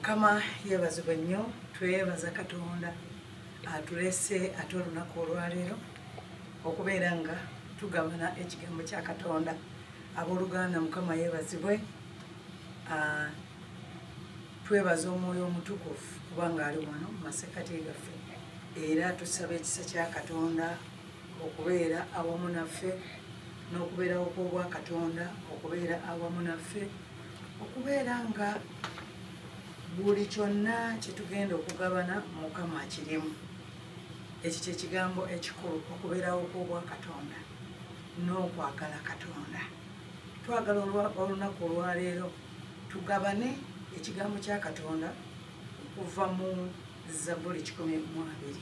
Mukama yeebazibwe nnyo, twebaza Katonda atulese ate olunaku olwaleero okubeera nga tugabana ekigambo kya Katonda. Abooluganda Mukama yeebazibwe. Twebaza Omwoyo Omutukuvu kubanga ali wano mu masekkati gaffe, era tusaba ekisa kya Katonda okubeera awamu naffe, n'okubeerawo kw'obwa Katonda okubeera awamu naffe, okubeera nga buli kyonna kyetugenda okugabana Mukama akirimu. Ekyo kye kigambo ekikulu, okubeerawo kw'obwa Katonda n'okwagala Katonda. Twagala olunaku olwaleero tugabane ekigambo kya Katonda okuva mu Zabbuli 120.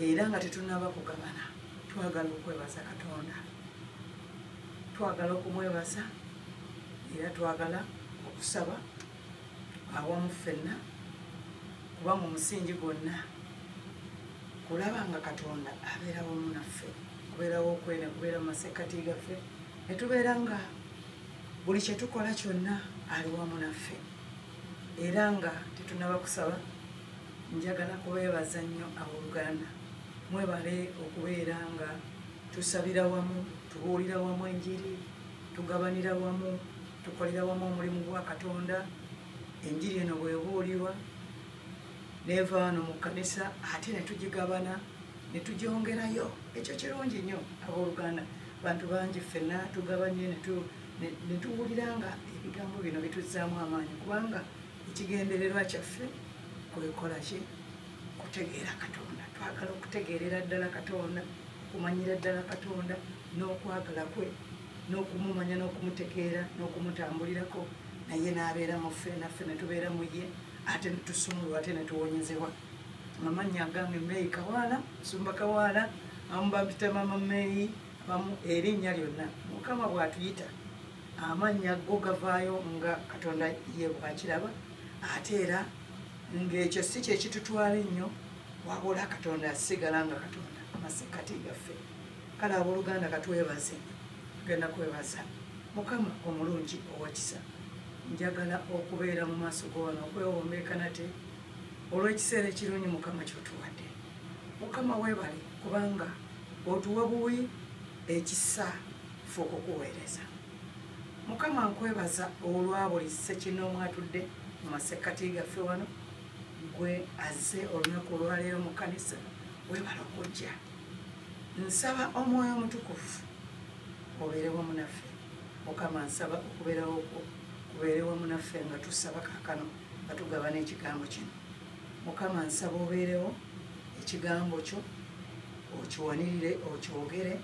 Era nga tetunaba kugabana, twagala okwebaza Katonda, twagala okumwebaza, era twagala okusaba awamu ffenna, kubanga omusingi gwonna kulaba nga Katonda abeera wamu naffe, kubeerawo okwene kubeera mu masekkati gaffe, ne tubeera nga buli kye tukola kyonna ali wamu naffe. Era nga tetunaba kusaba, njagala kubeebaza nnyo abooluganda, mwebale okubeera nga tusabira wamu, tubuulira wamu enjiri, tugabanira wamu, tukolera wamu omulimu gwa Katonda. Enjiri eno bwebuulirwa neva wano mu kkanisa ate ne tugigabana ne tugyongerayo. Ekyo kirungi nnyo abooluganda. Bantu bangi ffenna tugabanye ne tuwulira nga ebigambo bino bituzzaamu amaanyi, kubanga ekigendererwa kyaffe kwekola ki? Kutegeera Katonda. Twagala okutegeerera ddala Katonda, kumanyira ddala Katonda n'okwagala kwe, n'okumumanya n'okumutegeera n'okumutambulirako, naye n'abeera mu ffe naffe ne tubeera mu ye, ate ne tusumulwa ate ne tuwonyezebwa. Amannya agange Meeyi Kawaala, Musumba Kawaala, abamu bampita Mama Meeyi, abamu erinnya lyonna. Mukama bw'atuyita amannya go gavaayo nga Katonda ye bw'akiraba, ate era ng'ekyo si kye kitutwala ennyo, wabula Katonda asigala nga Katonda amasekkati gaffe. Kale abooluganda katwebaze, tugenda kwebaza Mukama omulungi ow'ekisa. Njagala okubeera mu maaso go wano okwewombeeka nate olw'ekiseera ekirungi Mukama ky'otuwadde. Mukama weebale kubanga otuwa buwi ekisa ffe okukuweereza. Mukama nkwebaza olwa buli ssekinoomu atudde mu masekkati gaffe wano, gwe azze olunaku olwaleero mu kkanisa, weebale okujja. Nsaba Omwoyo Omutukuvu obeere wamu naffe. Mukama nsaba okubeerawo kwo kubeere wamu naffe nga tusaba kaakano nga tugabana ekigambo kino. Mukama nsaba obeerewo, ekigambo kyo okiwanirire, okyogere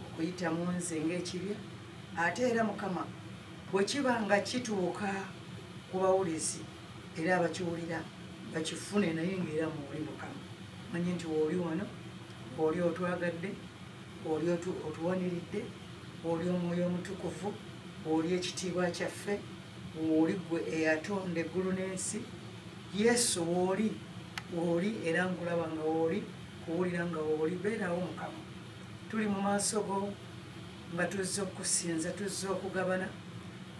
okuyita mu nze ng'ekibya, ate era Mukama bwe kiba nga kituuka ku bawulizi era abakiwulira bakifune naye ng'era muwuli Mukama. Manyi nti wooli wano, oli otwagadde, oli otuwaniridde, oli Omwoyo Omutukuvu, oli ekitiibwa kyaffe, wooli gwe eyatonda eggulu n'ensi. Yesu wooli era nkulaba nga wooli, kuwulira nga wooli. Beerawo Mukama, tuli mu maaso go nga tuzze okusinza, tuzze okugabana.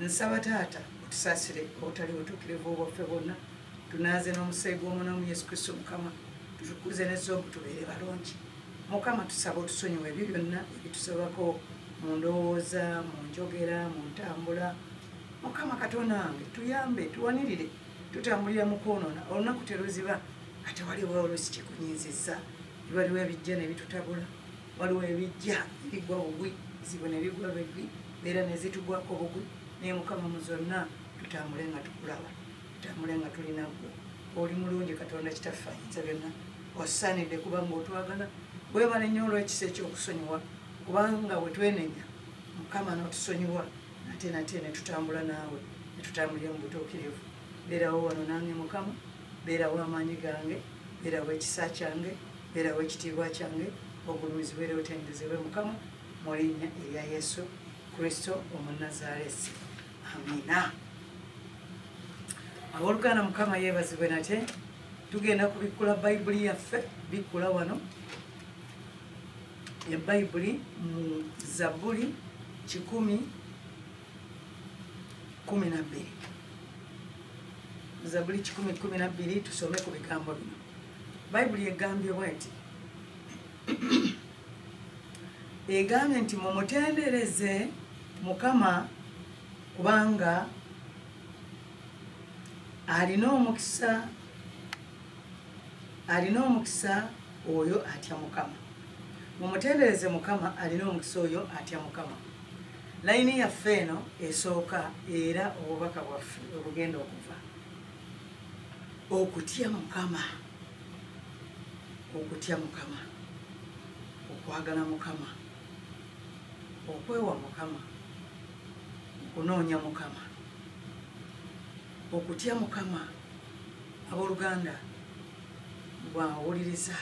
Nsaba Taata otusaasire obutali butuukirivu bwaffe bwonna, tunaaze n'omusaayi gw'omwana Yesu Kristo Mukama, tutukuze n'ezoobu tubeere balungi. Mukama tusaba otusonyiwe ebyo byonna ebitusabako mu ndowooza, mu njogera, mu ntambula. Mukama Katonda wange tuyambe, tuwanirire, tutambulira mu kwonoona. Olunaku teruziba ate waliwo oluusi kikunyiizizza, waliwo ebijja ne bitutabula, waliwo ebijja ebigwa bugwi, zibo ne bigwa bigwi, beera ne zitugwako bugwi. Naye Mukama mu zonna tutambule nga tukulaba, tutambule nga tulina gwe. Oli mulungi Katonda Kitaffe Ayinza Byonna, osaanidde kubanga otwagala. Weebale nnyo olw'ekisa eky'okusonyiwa, kubanga bwe twenenya Mukama n'otusonyiwa, ate ne tutambula naawe, ne tutambulira mu butuukirivu. Beerawo wano nange Mukama, beerawo amaanyi gange, beerawo ekisa kyange, beerawo ekitiibwa kyange, ogulumizibwe era otendezebwe Mukama, mu linnya erya Yesu Kristo Omunnazaaleesi. Amiina. Abooluganda Mukama yeebazibwe nate. Tugenda kubikkula Bayibuli yaffe, bikkula wano ebayibuli mu Zabbuli 120 12. Zaburi 10:12 tusome ku bigambo bino. Bayibuli egambye bweti egambye nti mumutendereze Mukama kubanga alina omukisa oyo atya Mukama. Mumutendereze Mukama alina omukisa oyo atya Mukama. Layini yaffe eno esooka era obubaka bwaffe obugenda okuva okutya Mukama, okutya Mukama, okwagala Mukama, okwewa Mukama, okunoonya Mukama, okutya Mukama. Abooluganda bwawuliriza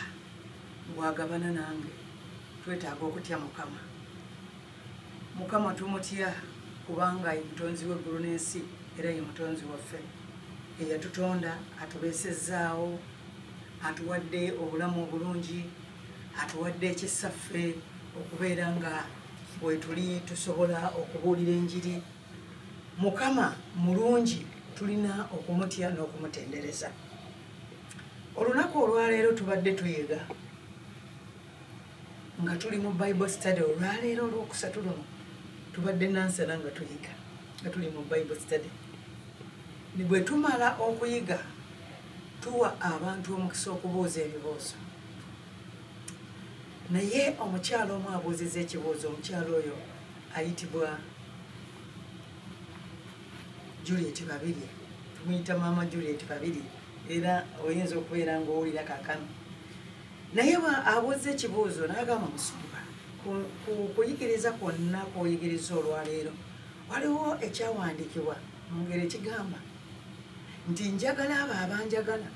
bwagabana nange twetaaga okutya Mukama. Mukama tumutya kubanga ye mutonzi w'eggulu n'ensi era ye mutonzi waffe eyatutonda, atubeesezaawo, atuwadde obulamu obulungi, atuwadde ekisaffe okubeera nga bwetuli tusobola okubuulira enjiri. Mukama mulungi, tulina okumutya n'okumutendereza. Olunaku olwaleero tubadde tuyiga nga tuli mu Bible study. Olwaleero olwokusatu luno tubadde nansana nga tuyiga nga tuli mu Bible study. Ni bwe tumala okuyiga tuwa abantu omukisa okubuuza ebibuuzo. Naye omukyalo omu abuuzizza ekibuuzo. Omukyalo oyo ayitibwa Juliet Babirye. Tumuyita maama Juliet Babirye era oyinza okubeera ng'owulira kaakano. Naye abuuza ekibuuzo n'agamba Musumba, ku kuyigiriza kwonna kw'oyigiriza olwaleero waliwo ekyawandiikibwa mu ngero ekigamba nti njagala abo abanjagala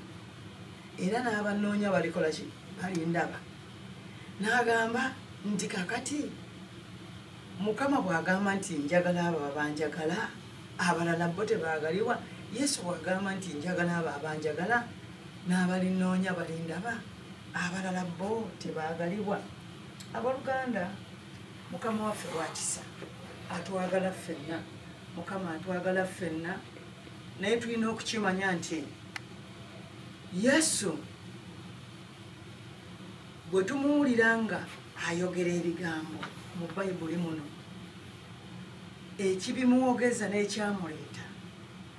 era n'abannoonya balikola ki? Balindaba. N'agamba nti kakati Mukama bw'agamba nti njagala abo abanjagala, abalala bo tebaagalibwa. Yesu bw'agamba nti njagala abo abanjagala n'abalinnoonya balindaba, abalala bo tebaagalibwa. Abooluganda, Mukama waffe wakisa, atwagala ffenna. Mukama atwagala ffenna, naye tulina okukimanya nti Yesu bwe tumuwulira nga ayogera ebigambo mu Bayibuli muno, ekibimuwogeza n'ekyamuleeta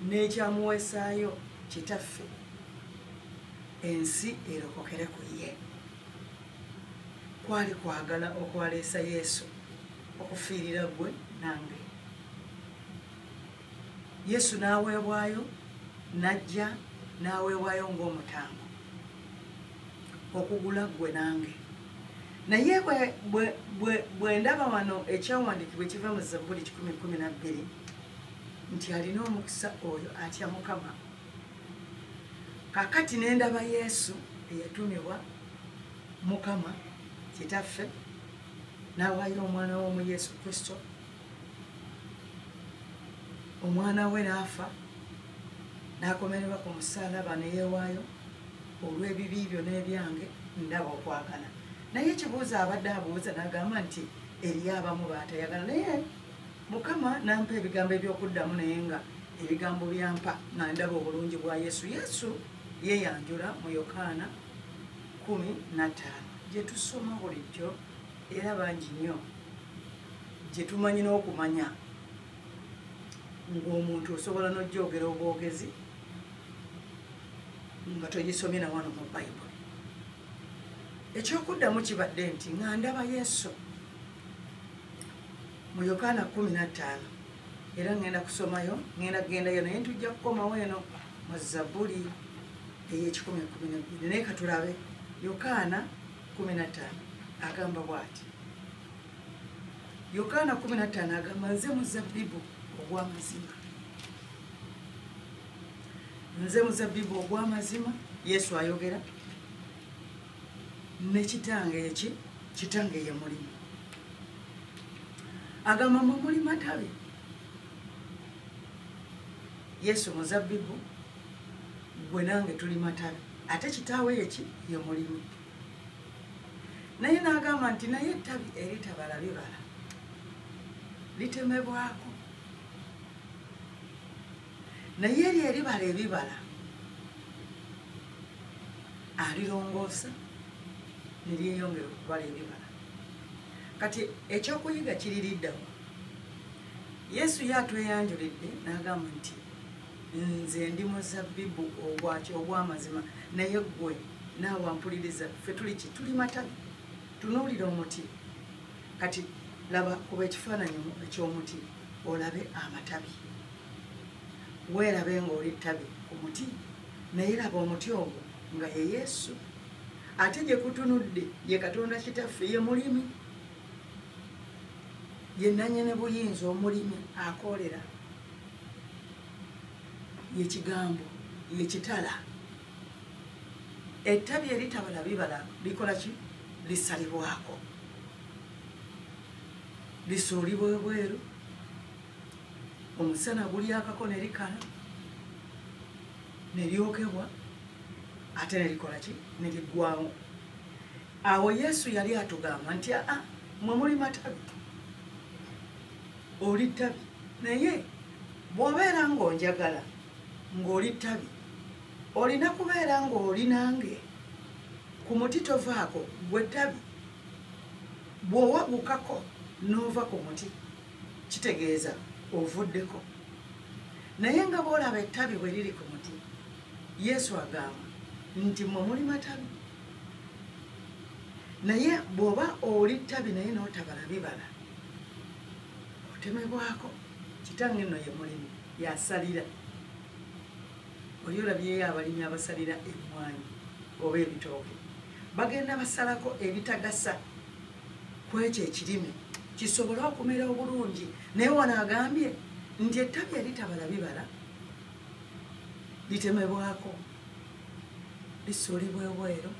n'ekyamuweesaayo kitaffe, ensi erokokere ku ye, kwali kwagala okwaleesa Yesu okufiirira gwe nange. Yesu n'aweebwayo, n'ajja n'aweebwayo ng'omutango okugula gwe nange. Naye bwe ndaba wano ekyawandiikibwa ekiva mu Zaburi 10:12 nti alina omukisa oyo atya Mukama. Kakati ne ndaba Yesu eyatumibwa Mukama kitaffe n'awaayo omwana we mu Yesu Kristo, omwana we n'afa n'akomererwa ku musaalaba ne yeewaayo olw'ebibi byo n'ebyange. Ndaba okwagala. Naye ekibuuzo abadde abuuza n'agamba nti eriyo abamu baatayagala. Naye Mukama n'ampa ebigambo eby'okuddamu, naye nga ebigambo byampa nga ndaba obulungi bwa Yesu. Yesu yeeyanjula mu Yokaana 15 gye tusoma bulijjo era bangi nnyo, gye tumanyi n'okumanya ng'omuntu osobola n'ojjogera obwogezi nga togisomye na wano mu Bayibuli. Ekyokuddamu kibadde nti nga ndaba Yesu mu Yokaana 15 era ngenda kusomayo, ngenda kugendayo, naye tujja kukomawo eno mu Zaburi ey'E10:12. Naye katulabe Yokaana 15 agamba bw'ati. Yokaana 15 agamba, nze muzabbibu ogw'amazima, nze muzabbibu ogw'amazima. Yesu ayogera ne kitange eki, kitange ye mulimu. Agamba mwe muli matabi. Yesu muzabbibu, gwe nange tuli matabi, ate kitaawe eki ye mulimu. Naye n'agamba nti naye ettabi eritabala bibala litemebwako naye eri eribala ebibala alirongoosa ne lyeyongera okubala ebibala. Kati ekyokuyiga kiririddawo. Yesu yatweyanjulidde n'agamba nti nze ndi muzabbibu ogw'amazima, naye ggwe naawe ampuliriza, ffe tuli ki? Tuli matabi. Tunuulira omuti. Kati laba kuba ekifaananyi eky'omuti olabe amatabi. Weerabe ng'oli ttabi ku muti, naye laba omuti ogwo nga ye Yesu. Ate gye kutunudde ye Katonda Kitaffe, ye mulimi, ye nannyini buyinza, omulimi akoolera, ye kigambo, ye kitala. Ettabi eritabala bibala likola ki? Lisalibwako, lisuulibwa ebweru, omusana gulyakako ne likala, ne lyokebwa, ate ne likola ki? Ne liggwamu. Awo Yesu yali atugamba nti mwe muli matabi, oli ttabi, naye bw'obeera ng'onjagala, ng'oli ttabi, olina kubeera ng'oli nange. Ku muti tovaako, gwe ttabi. Bw'owagukako n'ova ku muti, kitegeeza ovuddeko. Naye nga bw'olaba ettabi bwe liri ku muti, Yesu agamba nti mwe muli matabi. Naye bw'oba oli ttabi naye n'otabala bibala, otemebwako. Kitange nno ye mulimi, yasalira. Oli olabyeyo abalimi abasalira emmwanyi oba ebitooke, bagenda basalako ebitagasa ku ekyo ekirime kisobole okumera obulungi. Naye wano agambye nti ettabi eritabala bibala litemebwako, lisuulibwa ebweru,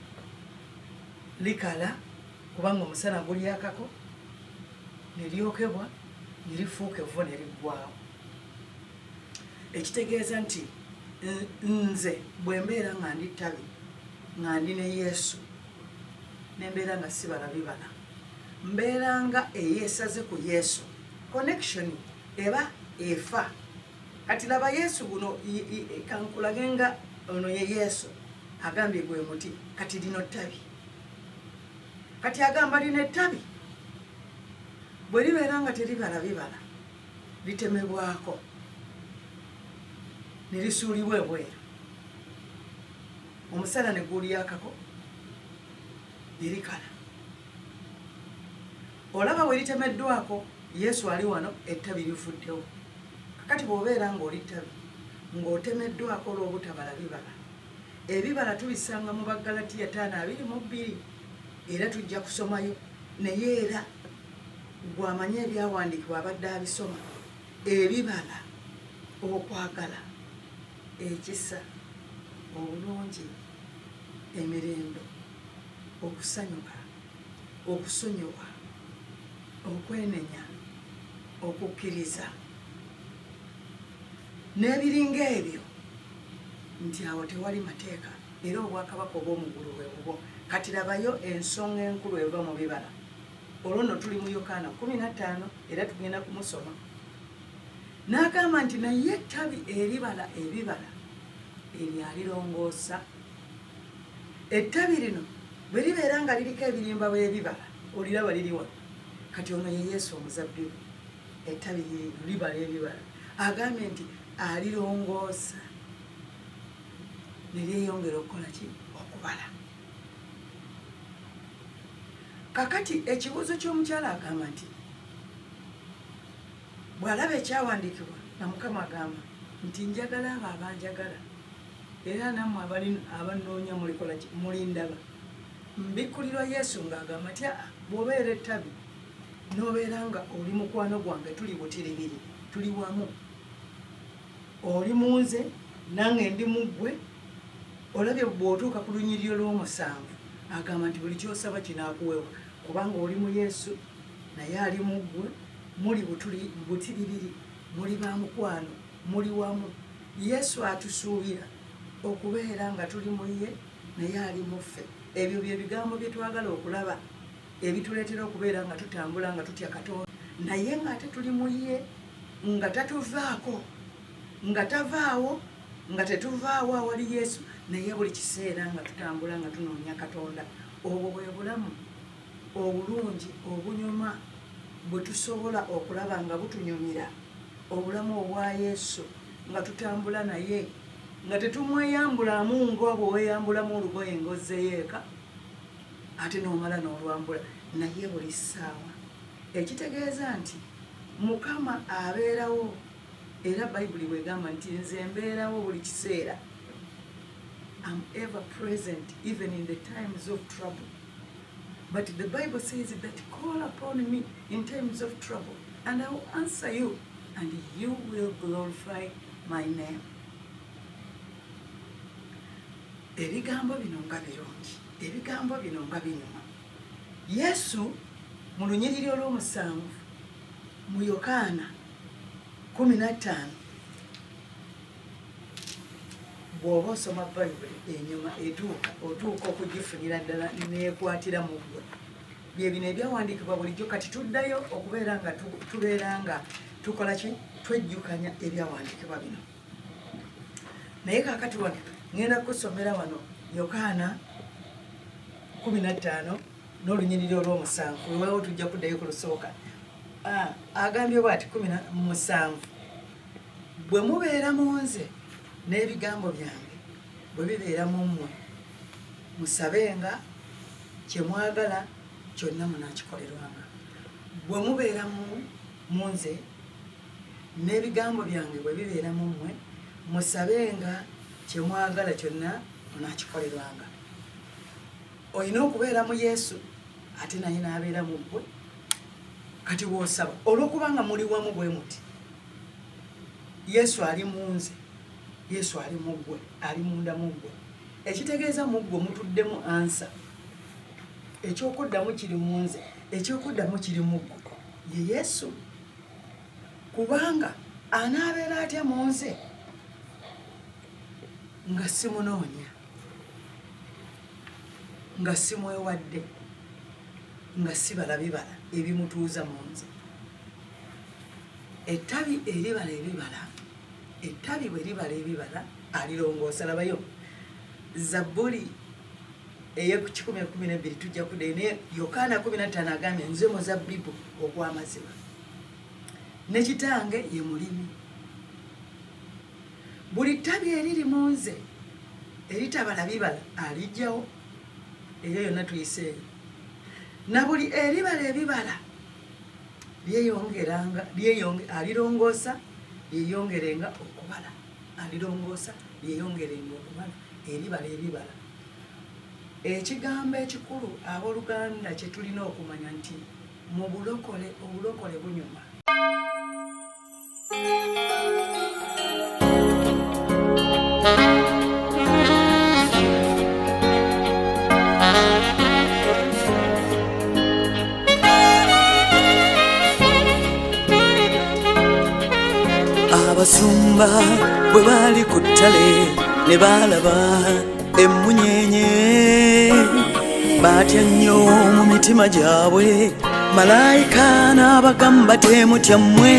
likala kubanga omusana gulyakako, ne lyokebwa, ne lifuuka evvu ne liggwawo. Ekitegeeza nti nze bwe mbeera nga ndi ttabi, nga ndi ne Yesu, ne mbeera nga sibala bibala, mbeera nga eyeesaze ku Yesu, connection eba efa. Kati laba Yesu guno kankulage nga ono ye Yesu, agambye gwe muti, kati lino ttabi. Kati agamba lino ettabi bwe libeera nga teribala bibala, litemebwako ne lisuulibwa ebweru, omusana ne gulyakako, lirikala. Olaba bwe litemeddwako, Yesu ali wano, ettabi livuddewo. Kakati bw'obeera ng'oli ttabi, ng'otemeddwako olw'obutabala bibala. Ebibala tubisanga mu Baggalatiya 5:22, era tujja kusomayo. Naye era gw'amanyi ebyawandiikibwa abadde abisoma, ebibala okwagala, ekisa, obulungi, emirembe, okusanyuka, okusonyiwa, okwenenya, okukkiriza, n'ebiringa ebyo, nti awo tewali mateeka, era obwakabaka obw'omuggulu bwe bubwo. Kati labayo ensonga enkulu eva mu bibala. Olwo nno tuli mu Yokaana 15 era tugenda kumusoma. N'agamba nti naye ettabi eribala ebibala eryo alirongoosa. Ettabi lino bwe libeera nga liriko ebirimba bw'ebibala, oliraba liriwa. Kati ono ye Yesu omuzabbibu, ettabi lino libala ebibala. Agambye nti alirongoosa ne lyeyongera okukola ki? Okubala. Kakati ekibuuzo ky'omukyala agamba nti bw'alaba ekyawandiikibwa na Mukama agamba nti njagala abo abanjagala, era nammwe abannoonya mulikola ki? Mulindaba. Mbikkulirwa Yesu ng'agamba nti bw'obeera ettabi n'obeera nga oli mukwano gwange, tuli butiribiri, tuli wamu, oli munze nange ndi mu ggwe. Olabye bw'otuuka ku lunyiriro lw'omusanvu, agamba nti buli ky'osaba kinaakuweebwa, kubanga oli mu Yesu naye ali mu ggwe, muli butiribiri, muli ba mukwano, muli wamu. Yesu atusuubira okubeera nga tuli mu ye naye ali mu ffe. Ebyo bye bigambo bye twagala okulaba, ebituleetera okubeera nga tutambula nga tutya Katonda, naye ng'ate tuli mu ye, nga tatuvaako, nga tavaawo nga tetuvaawo awali Yesu naye buli kiseera nga tutambula nga tunoonya Katonda. Obwo bwe bulamu obulungi obunyuma bwe tusobola okulaba nga butunyumira, obulamu obwa Yesu nga tutambula naye nga tetumweyambulamu ng'obwo weeyambulamu olugoye ng'ozzeyo eka ate n'omala n'olwambula naye buli ssaawa. Ekitegeeza nti Mukama abeerawo era Bayibuli bwegamba nti nze mbeerawo buli kiseera. I'm ever present even in the times of trouble. But the Bible says that call upon me in times of trouble and I will answer you and you will glorify my name. Ebigambo bino nga birungi, ebigambo bino nga binyuma. Yesu mu lunyiriri olw'omusanvu mu Yokaana 15 bw'oba osoma Bayibuli enyuma otuuka okugifunira ddala neekwatira mu ggwe. Bye bino ebyawandiikibwa bulijjo kati tuddayo okubeera nga tubeera nga tukola ki twejjukanya ebyawandiikibwa bino. Naye kaakati wano ngenda kusomera wano Yokaana 15 n'olunyiriri olw'omusanvu. Weewaawo tujja kuddayo ku lusooka. Agambye bw'ati 17 bwe mubeera mu nze n'ebigambo byange bwe bibeera mu mmwe musabenga kye mwagala kyonna munaakikolerwanga. Bwe mubeera mu nze n'ebigambo byange bwe bibeera mu mmwe musabenga kye mwagala kyonna munaakikolerwanga. Olina okubeera mu Yesu ate naye n'abeera mu ggwe. Kati bw'osaba olw'okubanga muli wamu bwe muti Yesu ali mu nze, Yesu ali mu ggwe, ali munda mu ggwe. Ekitegeeza mu ggwe mutuddemu ansa. Ekyokuddamu kiri mu nze, ekyokuddamu kiri mu ggwe ye Yesu. Kubanga anaabeera atya mu nze nga simunoonya, nga simwewadde, nga sibala bibala ebimutuuza mu nze. Ettabi eribala ebibala, ettabi bwe libala ebibala alirongoosa. Labayo Zabbuli ey'Ekikumi tujja kuddayo naye Yokaana 15 agambye nze muzabbibu ogw'amazima ne kitange ye mulimi. Buli ttabi eriri mu nze eritabala bibala alijjawo, eyo yonna tuyiseeyo. Na buli eribala ebibala alirongoosa lyeyongerenga okubala, alirongoosa lyeyongerenga okubala eribala ebibala. Ekigambo ekikulu abooluganda kye tulina okumanya nti mu bulokole obulokole bunyuma. Abasumba bwe bali ku ttale ne balaba emmunyenye batya nnyo mu mitima gyabwe. Malayika n'abagamba temutya mmwe,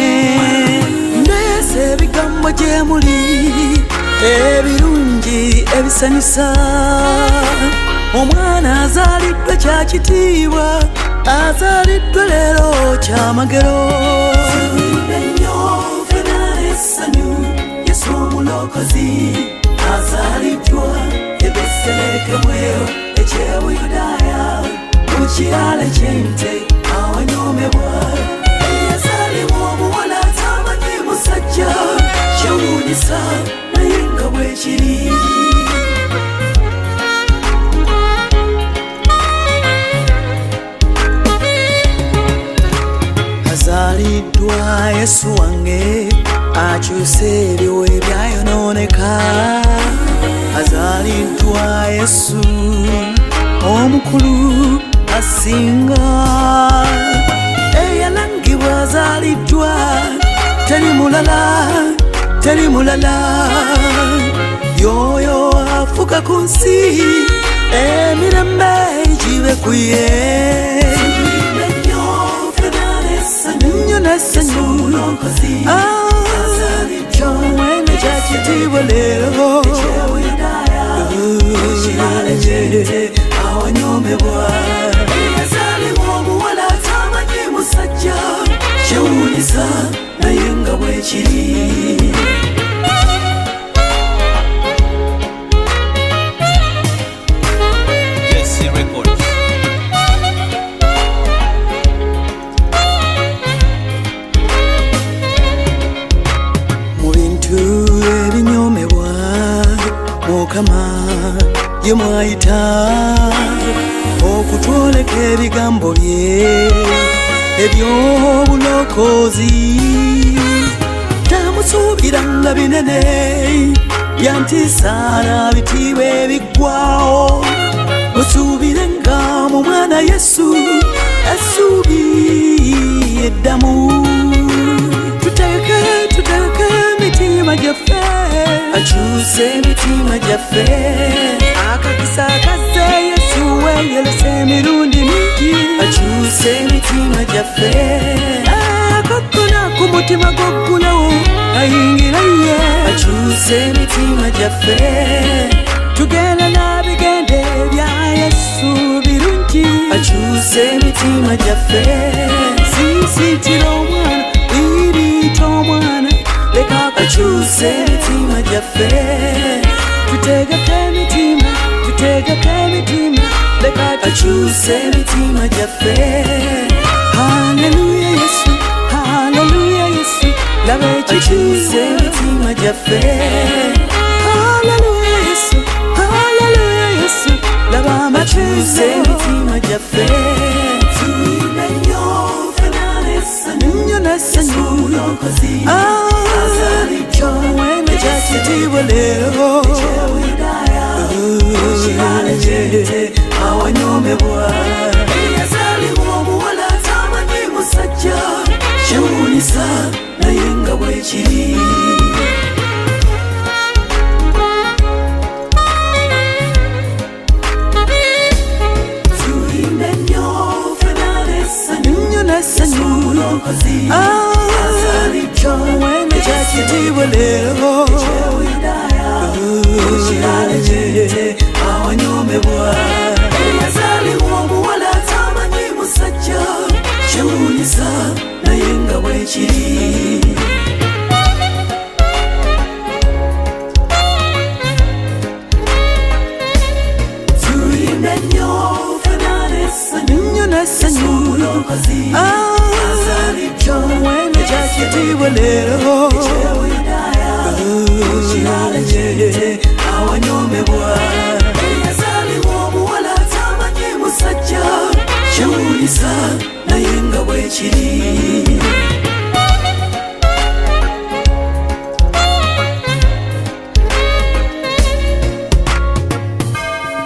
ndeese ebigambo gye muli ebirungi ebisanyusa. Omwana azaaliddwa kya kitiibwa, azaaliddwa leero kyamagero. Yesu omulokozi azaaliddwa e Besuleemu eky'Ebuyudaaya mu kirala ky'ente awanyoomebwa. Yazaalibwa omuwala atamanyi musajja, kyewuunyisa naye nga bwe kiri. Azaaliddwa Yesu wange akyuse ebiwe ebyayonooneka. Azaaliddwa Yesu omukulu asinga, eyalangibwa azaaliddwa, teri mulala, teri mulala. Y'oyo afuga ku nsi, emirembe gibe ku ye. Nnyo n'essanyu kyakitiibwa leero awanyomebwa yazaalibwa omuwala atamanyi musajja kyewuunyisa naye nga bwekiri Mukama ye mwayita okutwoleka ebigambo bye ebyobulokozi tamusuubiranga binene byantisaana bitiibwa ebiggwawo musuubirenga mu mwana Yesu essuubi eddamu tuteeke emitima gyaffe akyuse emitima gyaffe akakisa akaze Yesu weyolese emirundi mingi akyuse emitima gyaffe akakona ku mutima gwaggulawo ayingira ye akyuse emitima gyaffe tugenda n'abigende bya Yesu birungi akyuse emitima gyaffe siisitira omwana wirita omwana leka akyuse emitima gyaffe tutegeke emitima leka akyuse emitima gyaffe haleluya Yesu laba akyuse emitima gyaffe haleluya Yesu laba akyuse emitima gyaffe tuyimbe nnyo nnyo n'essanyu kyomwene kyakitiibwa leero awanyomebwa yazaalibwa omuwala atamanyi musajja kyewuunyisa naye nga bwekiri tuyimbe nnyo nnyo n'essanyu kyomwene kyakitiibwa leero awanyomebwa yazaalibwa omuwala atamanyi musajja kyewuunyisa naye nga bwekiri tuyimbe nnyo n'essanyu kyomwene kyakitiibwa leero awanyomebwa yazaalibwa omuwala atamanyi musajja kyewuunyisa naye nga bwekiri